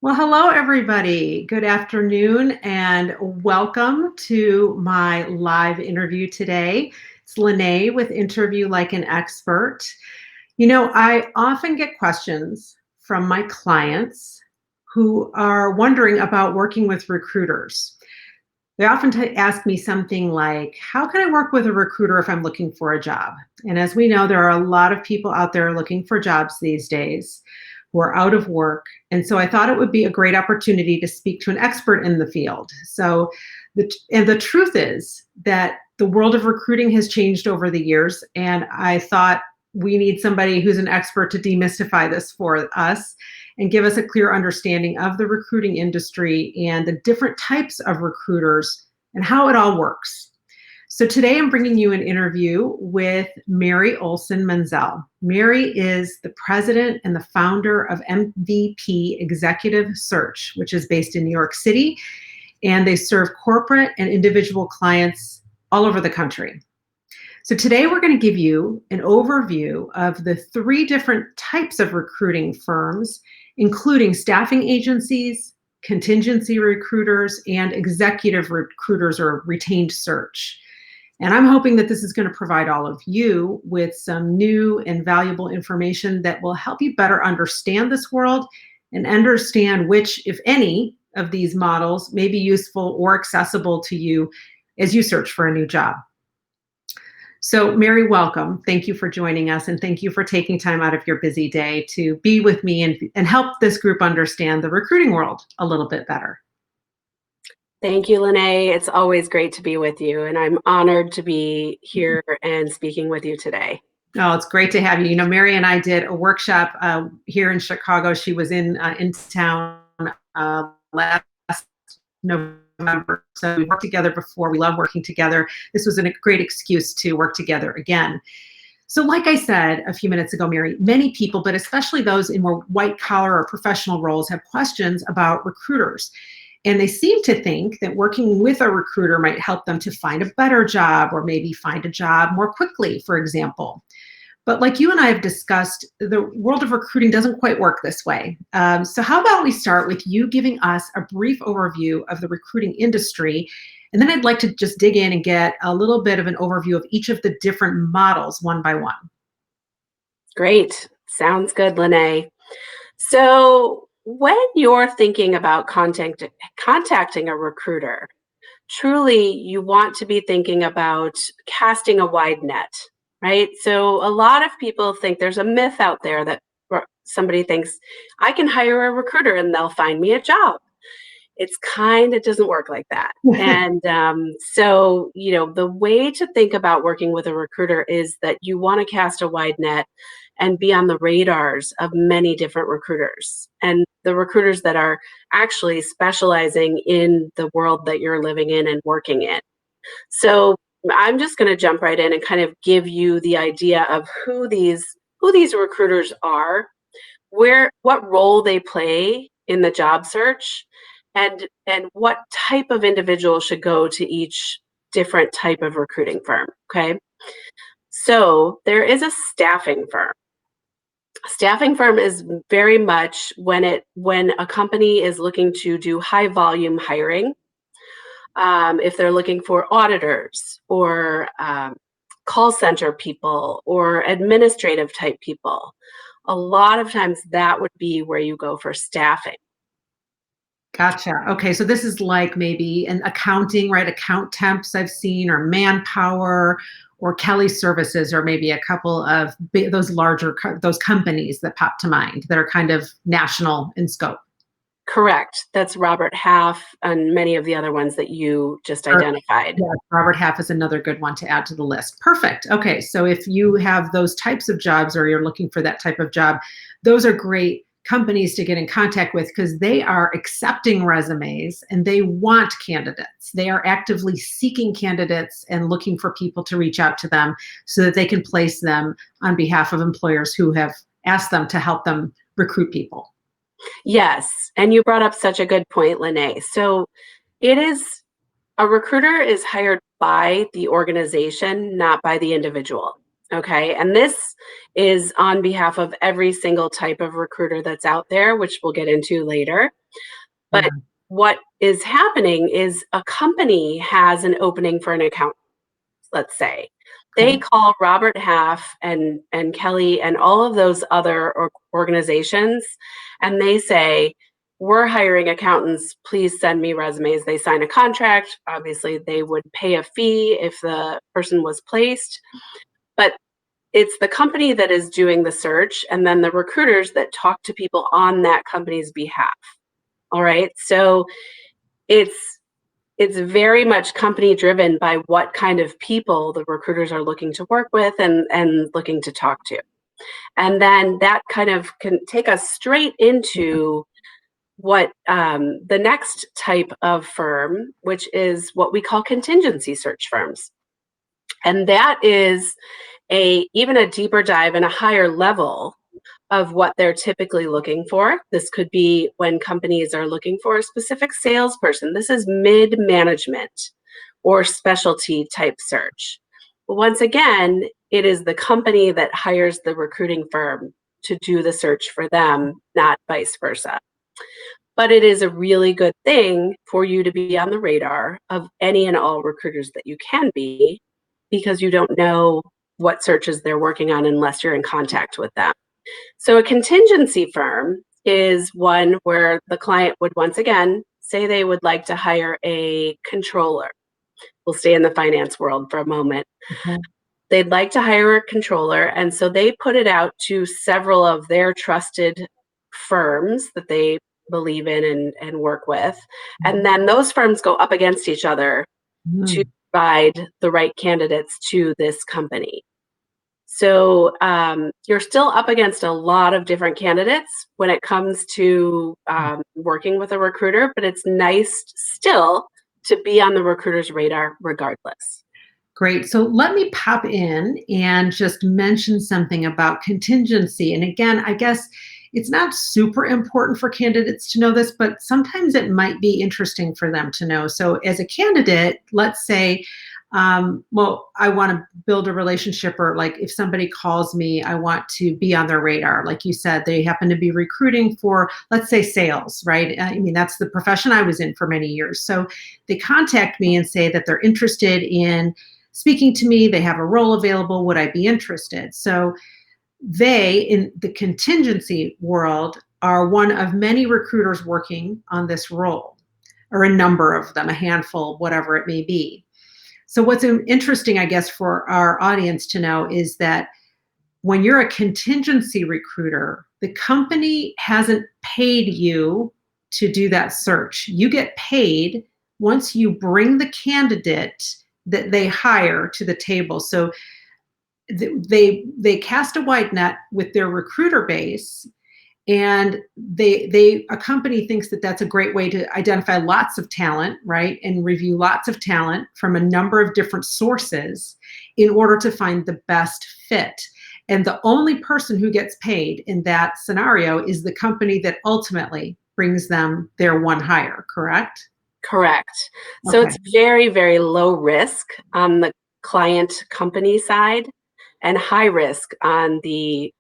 Well, hello, everybody. Good afternoon, and welcome to my live interview today. It's Lynee with Interview Like an Expert. I often get questions from my clients who are wondering about working with recruiters. They often ask me something like, how can I work with a recruiter if I'm looking for a job? And as we know, there are a lot of people out there looking for jobs these days who are out of work. And so I thought it would be a great opportunity to speak to an expert in the field. The truth is that the world of recruiting has changed over the years. And I thought we need somebody who's an expert to demystify this for us and give us a clear understanding of the recruiting industry and the different types of recruiters and how it all works. So today I'm bringing you an interview with Mary Olson-Menzel. Mary is the president and the founder of MVP Executive Search, which is based in New York City, and they serve corporate and individual clients all over the country. So today we're going to give you an overview of the three different types of recruiting firms, including staffing agencies, contingency recruiters, and executive recruiters or retained search. And I'm hoping that this is going to provide all of you with some new and valuable information that will help you better understand this world and understand which, if any, of these models may be useful or accessible to you as you search for a new job. So Mary, welcome. Thank you for joining us, and thank you for taking time out of your busy day to be with me and help this group understand the recruiting world a little bit better. Thank you, Lynee. It's always great to be with you, and I'm honored to be here and speaking with you today. Oh, it's great to have you. Mary and I did a workshop here in Chicago. She was in town last November. So we worked together before. We love working together. This was a great excuse to work together again. So like I said a few minutes ago, Mary, many people, but especially those in more white collar or professional roles, have questions about recruiters. And they seem to think that working with a recruiter might help them to find a better job or maybe find a job more quickly, for example. But like you and I have discussed, the world of recruiting doesn't quite work this way. So how about we start with you giving us a brief overview of the recruiting industry, and then I'd like to just dig in and get a little bit of an overview of each of the different models one by one. Great. Sounds good, Lynee. So when you're thinking about contacting a recruiter, truly you want to be thinking about casting a wide net, right? So a lot of people think there's a myth out there that somebody thinks, I can hire a recruiter and they'll find me a job. It doesn't work like that. And so, the way to think about working with a recruiter is that you want to cast a wide net and be on the radars of many different recruiters and the recruiters that are actually specializing in the world that you're living in and working in. So I'm just going to jump right in and kind of give you the idea of who these recruiters are, what role they play in the job search, and what type of individual should go to each different type of recruiting firm. Okay. So there is a staffing firm. Staffing firm is very much when a company is looking to do high volume hiring. If they're looking for auditors or call center people or administrative type people, a lot of times that would be where you go for staffing. Gotcha. Okay, so this is like maybe an accounting, right? Account temps I've seen, or Manpower, or Kelly Services, or maybe a couple of those larger those companies that pop to mind that are kind of national in scope. Correct. That's Robert Half and many of the other ones that you just identified. Yeah, Robert Half is another good one to add to the list. Perfect. Okay, so if you have those types of jobs or you're looking for that type of job, those are great companies to get in contact with because they are accepting resumes and they want candidates. They are actively seeking candidates and looking for people to reach out to them so that they can place them on behalf of employers who have asked them to help them recruit people. Yes, and you brought up such a good point, Lynee. So a recruiter is hired by the organization, not by the individual. Okay. And this is on behalf of every single type of recruiter that's out there, which we'll get into later. But Yeah. what is happening is a company has an opening for an account, let's say. They Okay. call Robert Half and Kelly and all of those other organizations, and they say, we're hiring accountants. Please send me resumes. They sign a contract. Obviously, they would pay a fee if the person was placed. But it's the company that is doing the search and then the recruiters that talk to people on that company's behalf. All right. So it's it's very much company driven by what kind of people the recruiters are looking to work with and looking to talk to. And then that kind of can take us straight into what the next type of firm, which is what we call contingency search firms. And that is a even a deeper dive and a higher level of what they're typically looking for. This could be when companies are looking for a specific salesperson. This is mid management or specialty type search. But once again, it is the company that hires the recruiting firm to do the search for them, not vice versa. But it is a really good thing for you to be on the radar of any and all recruiters that you can be, because you don't know what searches they're working on unless you're in contact with them. So a contingency firm is one where the client would once again say they would like to hire a controller. We'll stay in the finance world for a moment. Okay. They'd like to hire a controller, and so they put it out to several of their trusted firms that they believe in and work with. And then those firms go up against each other to Mm. provide the right candidates to this company. So you're still up against a lot of different candidates when it comes to working with a recruiter, but it's nice still to be on the recruiter's radar regardless. Great. So let me pop in and just mention something about contingency. And again, I guess it's not super important for candidates to know this, but sometimes it might be interesting for them to know. So, as a candidate, let's say, well, I want to build a relationship, or like if somebody calls me, I want to be on their radar. Like you said, they happen to be recruiting for, let's say, sales, right? I mean, that's the profession I was in for many years. So they contact me and say that they're interested in speaking to me, they have a role available, would I be interested? So they, in the contingency world, are one of many recruiters working on this role, or a number of them, a handful, whatever it may be. So what's interesting, I guess, for our audience to know is that when you're a contingency recruiter, the company hasn't paid you to do that search. You get paid once you bring the candidate that they hire to the table. So they cast a wide net with their recruiter base, and a company thinks that that's a great way to identify lots of talent, right, and review lots of talent from a number of different sources in order to find the best fit. And the only person who gets paid in that scenario is the company that ultimately brings them their one hire, correct? Correct. So Okay. it's very, very low risk on the client company side and high risk on the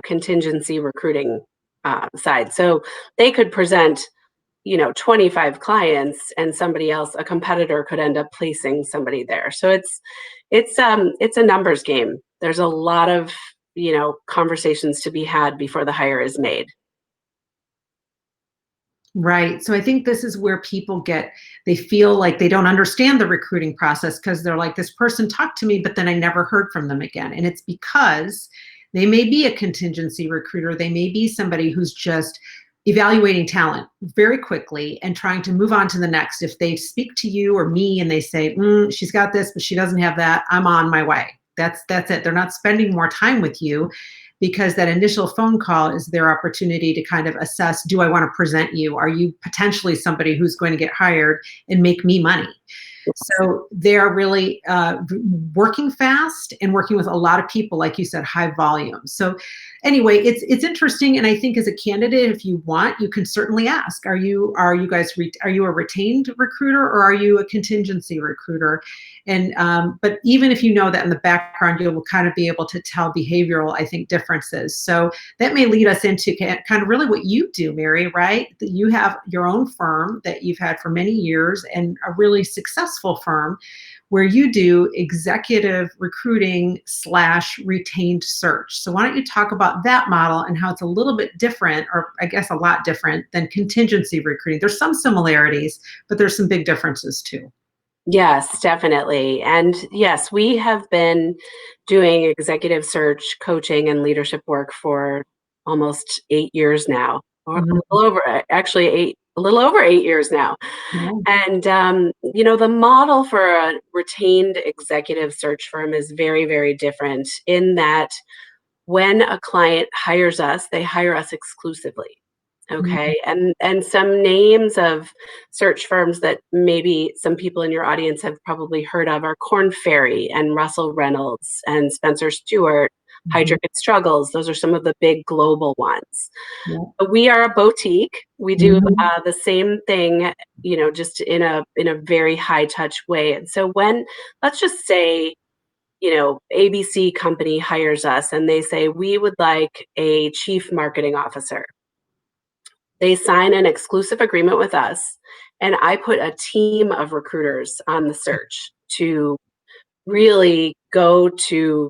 contingency recruiting side. So they could present 25 clients and somebody else, a competitor, could end up placing somebody there. So it's a numbers game. There's a lot of conversations to be had before the hire is made. Right. So I think this is where they feel like they don't understand the recruiting process, because they're like, this person talked to me, but then I never heard from them again. And it's because they may be a contingency recruiter. They may be somebody who's just evaluating talent very quickly and trying to move on to the next. If they speak to you or me and they say, she's got this, but she doesn't have that, I'm on my way. That's it. They're not spending more time with you, because that initial phone call is their opportunity to kind of assess, do I want to present you? Are you potentially somebody who's going to get hired and make me money? So they're really working fast and working with a lot of people, like you said, high volume. So anyway, it's interesting, and I think as a candidate, if you want, you can certainly ask: Are you a retained recruiter, or are you a contingency recruiter? And but even if you know that in the background, you will kind of be able to tell behavioral, I think, differences. So that may lead us into kind of really what you do, Mary, right? That you have your own firm that you've had for many years, and a really successful firm where you do executive recruiting / retained search. So why don't you talk about that model and how it's a little bit different, or I guess a lot different than contingency recruiting? There's some similarities, but there's some big differences too. Yes, definitely. And yes, we have been doing executive search, coaching, and leadership work for almost 8 years now, or a Mhm. little over, actually, a little over 8 years now. Yeah. And, the model for a retained executive search firm is very, very different in that when a client hires us, they hire us exclusively. Mhm. Okay. And some names of search firms that maybe some people in your audience have probably heard of are Korn Ferry and Russell Reynolds and Spencer Stewart, Mhm. Heidrick and Struggles. Those are some of the big global ones. Yeah. But we are a boutique. We do Mhm. the same thing, just in a very high touch way. And so when, let's just say, ABC company hires us and they say, we would like a chief marketing officer. They sign an exclusive agreement with us, and I put a team of recruiters on the search to really go to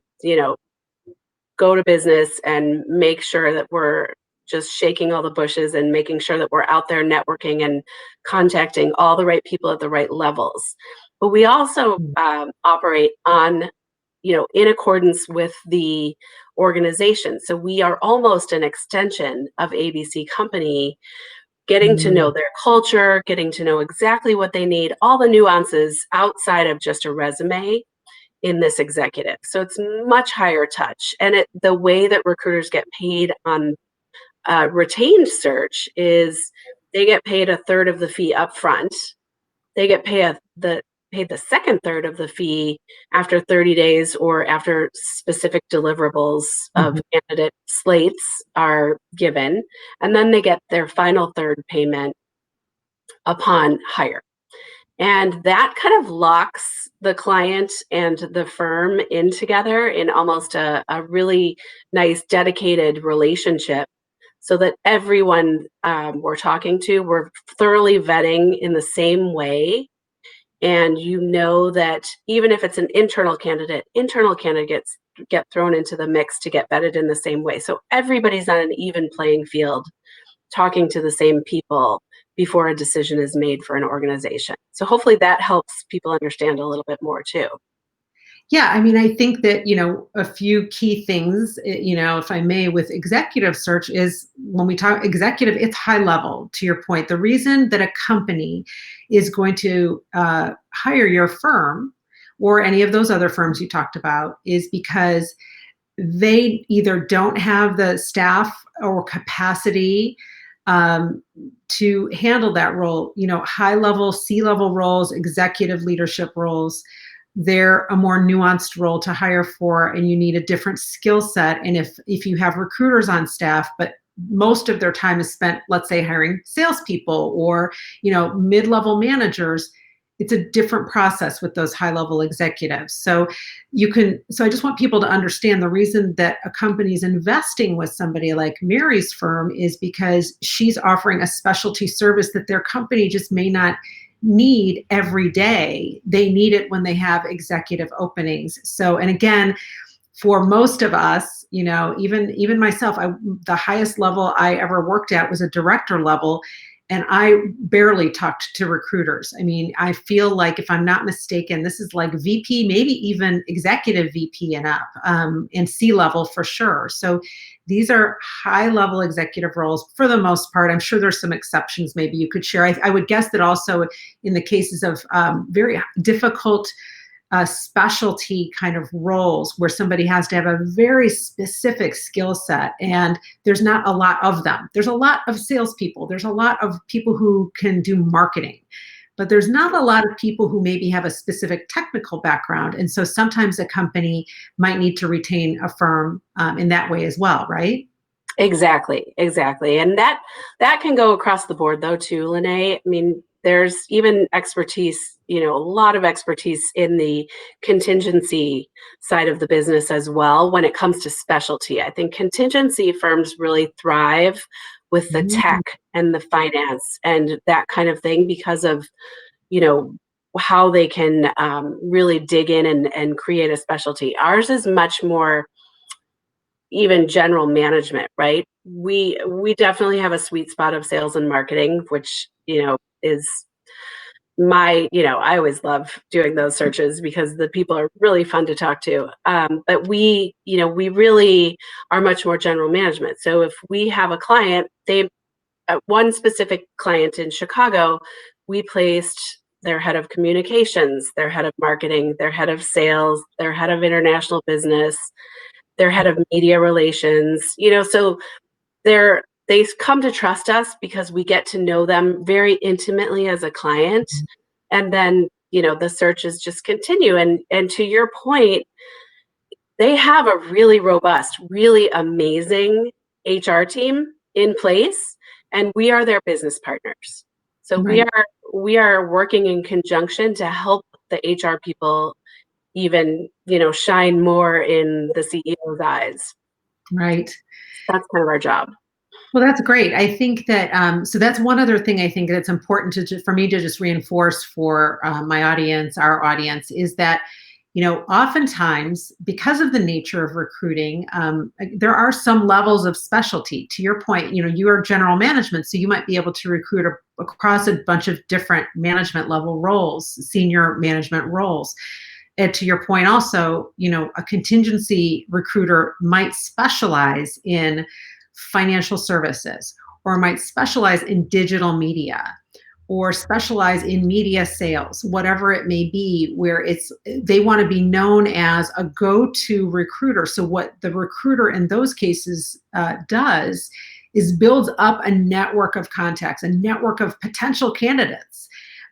business and make sure that we're just shaking all the bushes and making sure that we're out there networking and contacting all the right people at the right levels. But we also Mhm. operate on, in accordance with the organization. So we are almost an extension of ABC Company, getting to know Mhm. their culture, getting to know exactly what they need, all the nuances outside of just a resume in this executive. So it's much higher touch. And the way that recruiters get paid on retained search is they get paid a third of the fee up front. They get paid the second third of the fee after 30 days or after specific deliverables of Mhm. candidate slates are given. And then they get their final third payment upon hire. And that kind of locks the client and the firm in together in almost a really nice, dedicated relationship so that everyone we're talking to, we're thoroughly vetting in the same way. And you know that even if it's an internal candidates get thrown into the mix to get vetted in the same way. So everybody's on an even playing field talking to the same people before a decision is made for an organization. So hopefully that helps people understand a little bit more too. Yeah, I mean, I think that, a few key things, if I may, with executive search is when we talk executive, it's high level, to your point. The reason that a company is going to hire your firm or any of those other firms you talked about is because they either don't have the staff or capacity um, to handle that role. High level, C-level roles, executive leadership roles, they're a more nuanced role to hire for, and you need a different skill set. And if you have recruiters on staff, but most of their time is spent, let's say, hiring salespeople or mid-level managers, it's a different process with those high-level executives. So I just want people to understand the reason that a company is investing with somebody like Mary's firm is because she's offering a specialty service that their company just may not need every day. They need it when they have executive openings. So, and again, for most of us, even myself, the highest level I ever worked at was a director level, and I barely talked to recruiters. I mean, I feel like, if I'm not mistaken, this is like VP, maybe even executive VP and up, and C level for sure. So these are high level executive roles for the most part. I'm sure there's some exceptions maybe you could share. I would guess that also in the cases of very difficult specialty kind of roles where somebody has to have a very specific skill set, and there's not a lot of them. There's a lot of salespeople. There's a lot of people who can do marketing, but there's not a lot of people who maybe have a specific technical background. And so sometimes a company might need to retain a firm in that way as well, right? Exactly, exactly. And that can go across the board though too, Lene. I mean, there's even expertise, a lot of expertise in the contingency side of the business as well when it comes to specialty. I think contingency firms really thrive with the Mm. tech and the finance and that kind of thing because of, you know, how they can really dig in and create a specialty. Ours is much more even general management, right? We definitely have a sweet spot of sales and marketing, which, is I always love doing those searches because the people are really fun to talk to. But we really are much more general management. So if we have a client, one specific client in Chicago, we placed their head of communications, their head of marketing, their head of sales, their head of international business, their head of media relations, so they come to trust us because we get to know them very intimately as a client. And then, the searches just continue. And to your point, they have a really robust, really amazing HR team in place, and we are their business partners. So we Right, are we are working in conjunction to help the HR people even, shine more in the CEO's eyes. right. That's kind of our job. Well, that's great. I think that so that's one other thing I think that's important for me to just reinforce for my audience, our audience, is that oftentimes because of the nature of recruiting, there are some levels of specialty. To your point, you are general management, so you might be able to recruit across a bunch of different management level roles, senior management roles. And to your point, also, a contingency recruiter might specialize in financial services, or might specialize in digital media, or specialize in media sales, whatever it may be, where they want to be known as a go-to recruiter. So what the recruiter in those cases does is builds up a network of contacts, a network of potential candidates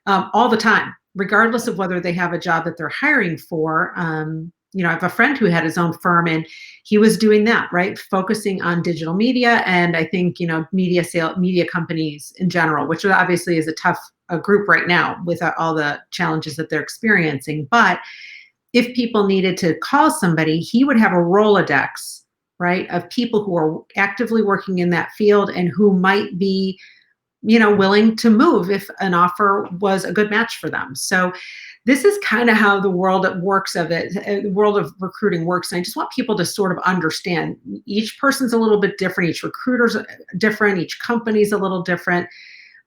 all the time, regardless of whether they have a job that they're hiring for. I have a friend who had his own firm, and he was doing that, right? Focusing on digital media, and I think, media companies in general, which obviously is a tough group right now with all the challenges that they're experiencing. But if people needed to call somebody, he would have a Rolodex, right, of people who are actively working in that field and who might be willing to move if an offer was a good match for them. So this is kind of how the world the world of recruiting works. And I just want people to sort of understand each person's a little bit different, each recruiter's different, each company's a little different,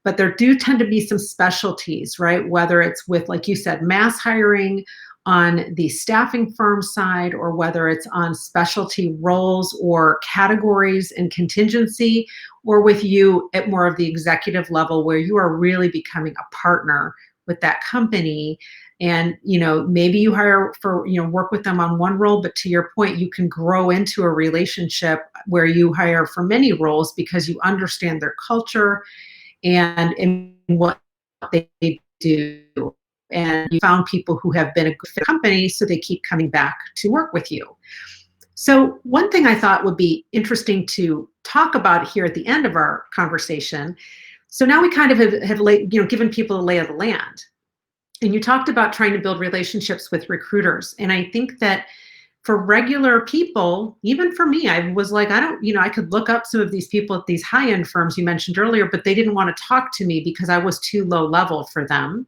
but there do tend to be some specialties, right? Whether it's with, like you said, mass hiring on the staffing firm side, or whether it's on specialty roles or categories and contingency, or with you at more of the executive level where you are really becoming a partner with that company. And maybe you hire for work with them on one role, but to your point, you can grow into a relationship where you hire for many roles because you understand their culture and what they do. And you found people who have been a good fit company, so they keep coming back to work with you. So one thing I thought would be interesting to talk about here at the end of our conversation. So now we kind of have given people a lay of the land. And you talked about trying to build relationships with recruiters. And I think that for regular people, even for me, I was like, I could look up some of these people at these high-end firms you mentioned earlier, but they didn't want to talk to me because I was too low level for them.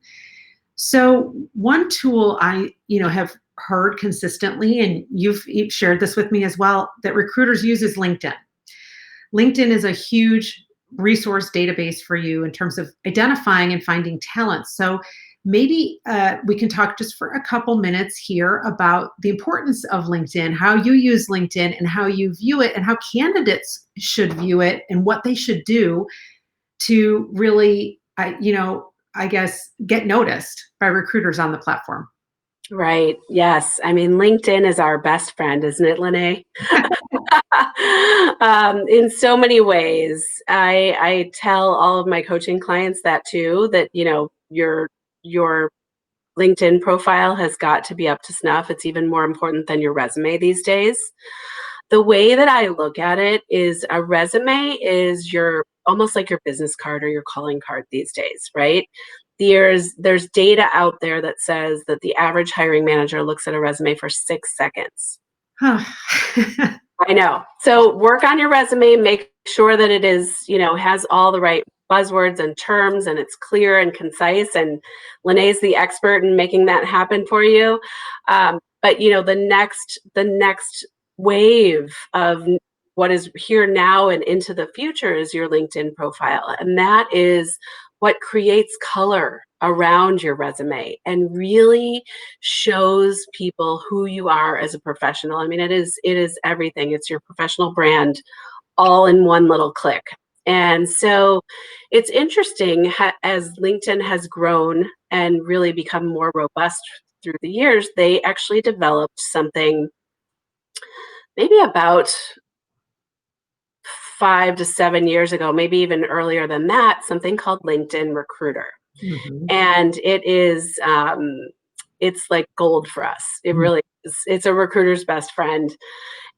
So one tool I, have heard consistently, and you've shared this with me as well, that recruiters use is LinkedIn. LinkedIn is a huge resource database for you in terms of identifying and finding talent. So maybe we can talk just for a couple minutes here about the importance of LinkedIn, how you use LinkedIn and how you view it, and how candidates should view it, and what they should do to really, I guess, get noticed by recruiters on the platform. Right. Yes. I mean, LinkedIn is our best friend, isn't it, Lene? In so many ways. I tell all of my coaching clients that too, that, your your LinkedIn profile has got to be up to snuff. It's even more important than your resume these days. The way that I look at it is a resume is your almost like your business card or your calling card these days, right? There's data out there that says that the average hiring manager looks at a resume for 6 seconds. Huh. I know. So work on your resume, make sure that it is, has all the right buzzwords and terms and it's clear and concise. And Lynee's the expert in making that happen for you. But the next wave of what is here now and into the future is your LinkedIn profile. And that is what creates color around your resume and really shows people who you are as a professional. I mean, it is everything. It's your professional brand all in one little click. And so it's interesting as LinkedIn has grown and really become more robust through the years, they actually developed something maybe about 5 to 7 years ago, maybe even earlier than that, something called LinkedIn Recruiter. Mhm. And it is it's like gold for us. It Mm. really is. It's a recruiter's best friend.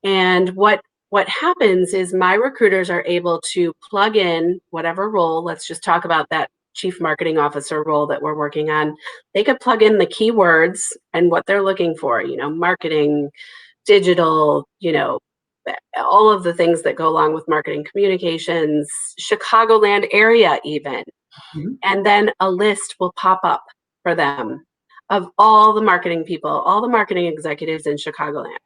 And what happens is my recruiters are able to plug in whatever role. Let's just talk about that chief marketing officer role that we're working on. They could plug in the keywords and what they're looking for, marketing, digital, all of the things that go along with marketing communications, Chicagoland area even. Mhm. And then a list will pop up for them of all the marketing people, all the marketing executives in Chicagoland.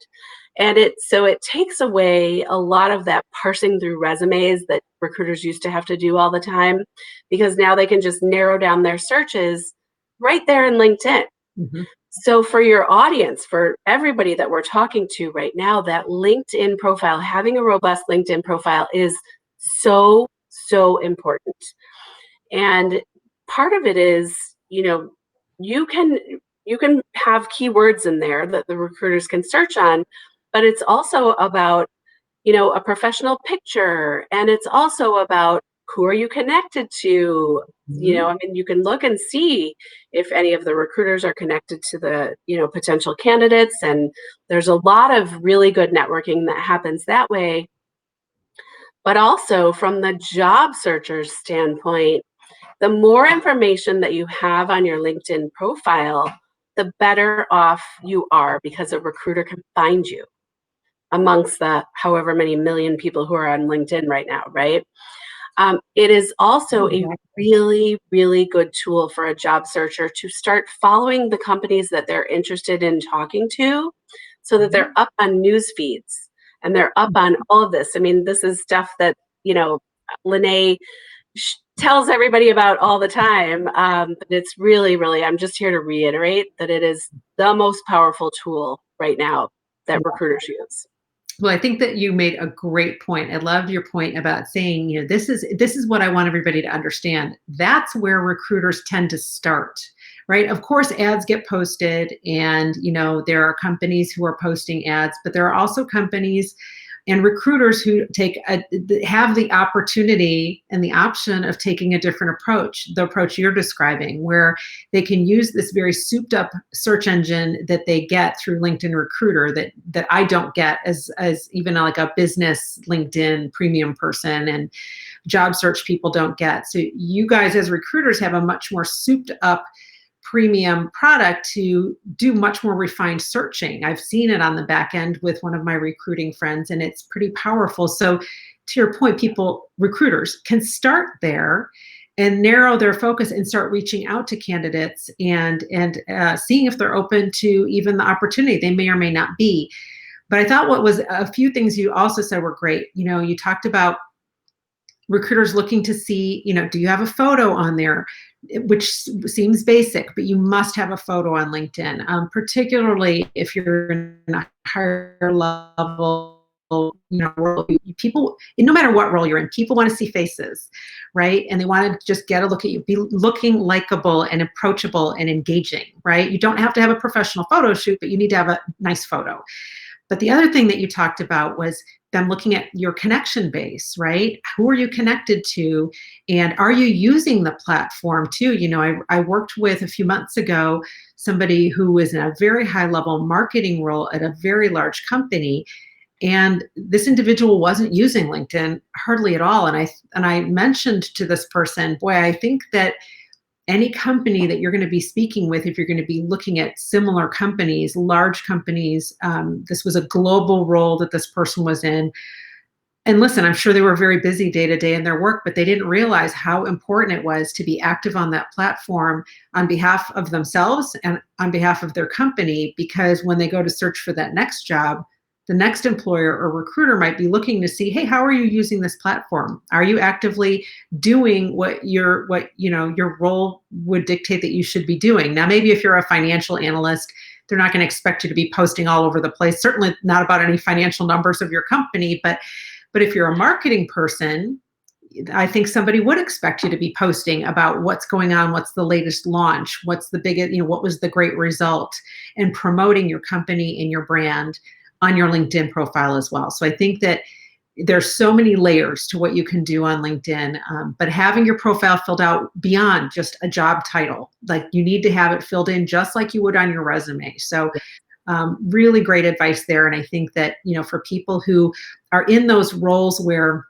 And it takes away a lot of that parsing through resumes that recruiters used to have to do all the time, because now they can just narrow down their searches right there in LinkedIn. Mhm. So for your audience, for everybody that we're talking to right now, that LinkedIn profile, having a robust LinkedIn profile is so, so important. And part of it is, you can you can have keywords in there that the recruiters can search on, but it's also about, a professional picture, and it's also about who are you connected to. Mhm. I mean, you can look and see if any of the recruiters are connected to the, potential candidates, and there's a lot of really good networking that happens that way. But also from the job searcher's standpoint, the more information that you have on your LinkedIn profile, the better off you are, because a recruiter can find you amongst the however many million people who are on LinkedIn right now, right? It is also a Exactly. really, really good tool for a job searcher to start following the companies that they're interested in talking to, so that they're Mhm. up on news feeds and they're up on all of this. I mean, this is stuff that, Lene tells everybody about all the time. But it's really, really, I'm just here to reiterate that it is the most powerful tool right now that recruiters use. Well, I think that you made a great point. I loved your point about saying, this is what I want everybody to understand. That's where recruiters tend to start, right? Of course, ads get posted, and there are companies who are posting ads, but there are also companies and recruiters who have the opportunity and the option of taking a different approach, the approach you're describing, where they can use this very souped up search engine that they get through LinkedIn Recruiter that I don't get as even like a business LinkedIn premium person, and job search people don't get. So you guys as recruiters have a much more souped up premium product to do much more refined searching. I've seen it on the back end with one of my recruiting friends, and it's pretty powerful. So to your point, recruiters can start there and narrow their focus and start reaching out to candidates and seeing if they're open to even the opportunity. They may or may not be. But I thought what was a few things you also said were great. You talked about recruiters looking to see, do you have a photo on there, which seems basic, but you must have a photo on LinkedIn, particularly if you're in a higher level, role. People, no matter what role you're in, people want to see faces, right? And they want to just get a look at you, be looking likable and approachable and engaging, right? You don't have to have a professional photo shoot, but you need to have a nice photo. But the other thing that you talked about was them looking at your connection base, right? Who are you connected to? And are you using the platform too? I worked with a few months ago somebody who was in a very high level marketing role at a very large company. And this individual wasn't using LinkedIn hardly at all. And I mentioned to this person, boy, I think that any company that you're going to be speaking with, if you're going to be looking at similar companies, large companies, this was a global role that this person was in. And listen, I'm sure they were very busy day to day in their work, but they didn't realize how important it was to be active on that platform on behalf of themselves and on behalf of their company, because when they go to search for that next job, the next employer or recruiter might be looking to see, hey, how are you using this platform? Are you actively doing what your role would dictate that you should be doing? Now, maybe if you're a financial analyst, they're not going to expect you to be posting all over the place, certainly not about any financial numbers of your company, but if you're a marketing person, I think somebody would expect you to be posting about what's going on, what's the latest launch, what's the biggest, what was the great result, and promoting your company and your brand on your LinkedIn profile as well. So I think that there's so many layers to what you can do on LinkedIn, but having your profile filled out beyond just a job title, like you need to have it filled in just like you would on your resume. So really great advice there. And I think that, for people who are in those roles where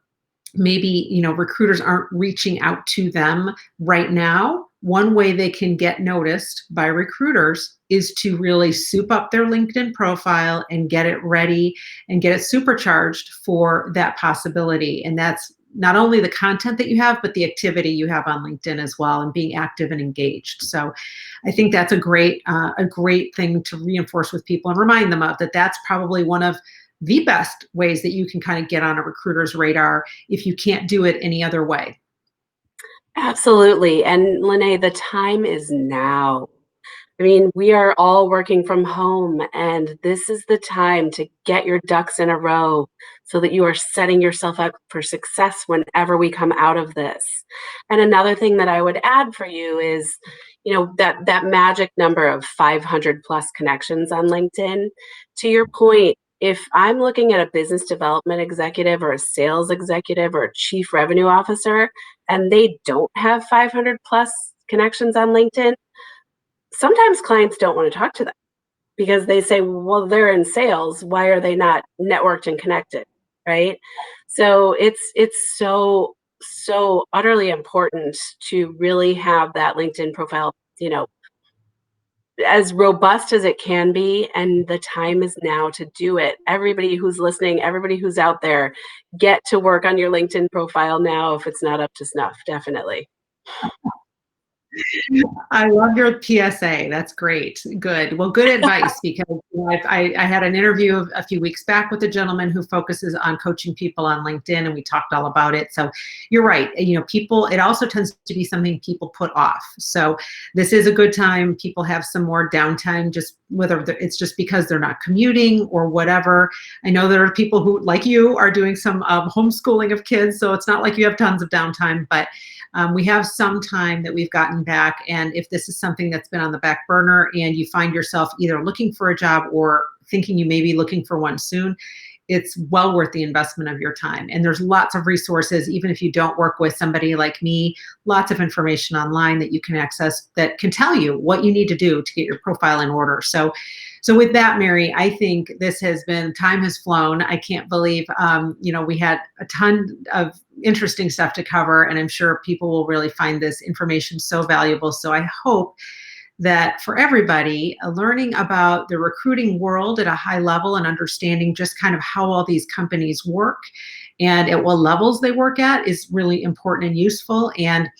maybe, recruiters aren't reaching out to them right now, one way they can get noticed by recruiters is to really soup up their LinkedIn profile and get it ready and get it supercharged for that possibility. And that's not only the content that you have, but the activity you have on LinkedIn as well, and being active and engaged. So I think that's a great thing to reinforce with people and remind them of, that that's probably one of the best ways that you can kind of get on a recruiter's radar if you can't do it any other way. Absolutely. And Lene, the time is now. I mean, we are all working from home, and this is the time to get your ducks in a row so that you are setting yourself up for success whenever we come out of this. And another thing that I would add for you is, that magic number of 500 plus connections on LinkedIn. To your point, if I'm looking at a business development executive or a sales executive or a chief revenue officer, and they don't have 500 plus connections on LinkedIn, sometimes clients don't want to talk to them because they say, well, they're in sales. Why are they not networked and connected? Right. So it's so utterly important to really have that LinkedIn profile, as robust as it can be. And the time is now to do it. Everybody who's listening, everybody who's out there, get to work on your LinkedIn profile now if it's not up to snuff. Definitely. I love your PSA. That's great. Good. Well, good advice, because I had an interview a few weeks back with a gentleman who focuses on coaching people on LinkedIn, and we talked all about it. So you're right. People, it also tends to be something people put off. So this is a good time. People have some more downtime, just whether it's just because they're not commuting or whatever. I know there are people who, like you, are doing some homeschooling of kids. So it's not like you have tons of downtime, but we have some time that we've gotten back. And if this is something that's been on the back burner and you find yourself either looking for a job or thinking you may be looking for one soon, it's well worth the investment of your time. And there's lots of resources, even if you don't work with somebody like me, lots of information online that you can access that can tell you what you need to do to get your profile in order. So with that, Mary, I think time has flown. I can't believe, we had a ton of interesting stuff to cover, and I'm sure people will really find this information so valuable. So I hope that for everybody, learning about the recruiting world at a high level and understanding just kind of how all these companies work and at what levels they work at is really important and useful. And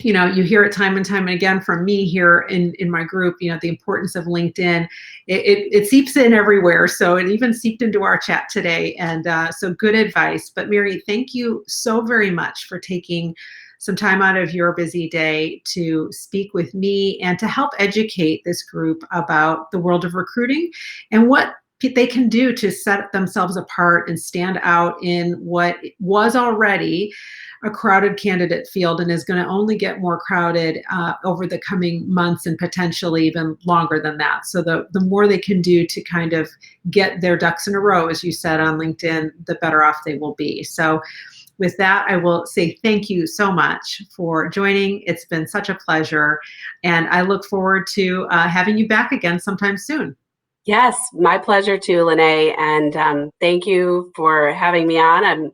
you hear it time and time again from me here in my group, the importance of LinkedIn. It seeps in everywhere. So it even seeped into our chat today. And so good advice. But Mary, thank you so very much for taking some time out of your busy day to speak with me and to help educate this group about the world of recruiting and what they can do to set themselves apart and stand out in what was already a crowded candidate field and is going to only get more crowded over the coming months and potentially even longer than that. So the more they can do to kind of get their ducks in a row, as you said on LinkedIn, the better off they will be. So with that, I will say thank you so much for joining. It's been such a pleasure, and I look forward to having you back again sometime soon. Yes, my pleasure too, Lene. And thank you for having me on. I'm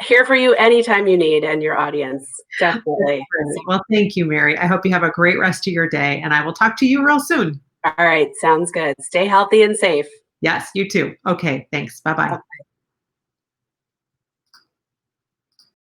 here for you anytime you need and your audience. Definitely. Great. Well, thank you, Mary. I hope you have a great rest of your day, and I will talk to you real soon. All right. Sounds good. Stay healthy and safe. Yes, you too. Okay, thanks. Bye bye.